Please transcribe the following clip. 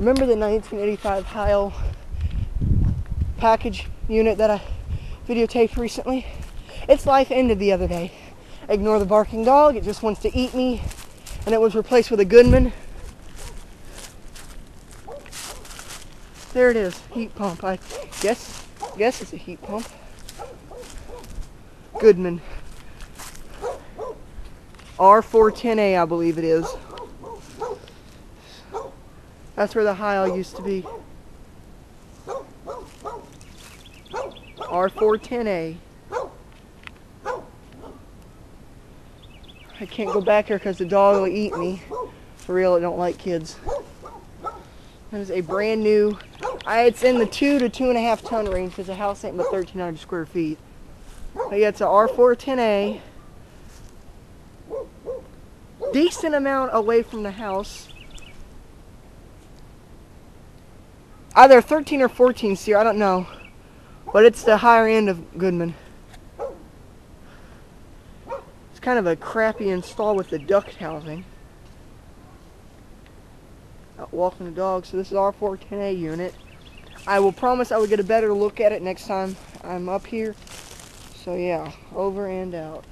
Remember the 1985 Heil package unit that I videotaped recently? Its life ended the other day. Ignore the barking dog, it just wants to eat me, and it was replaced with a Goodman. There it is, heat pump. I guess it's a heat pump. Goodman. R410A, I believe it is. That's where the Heil used to be. R410A. I can't go back here because the dog will eat me. For real, I don't like kids. That is a brand new, it's in the 2 to 2.5 ton range because the house ain't but 1,300 square feet. But yeah, it's a R410A. Decent amount away from the house. Either 13 or 14 SEER, I don't know. But it's the higher end of Goodman. It's kind of a crappy install with the duct housing. Out walking the dog, so this is R410A unit. I will promise I will get a better look at it next time I'm up here. So yeah, over and out.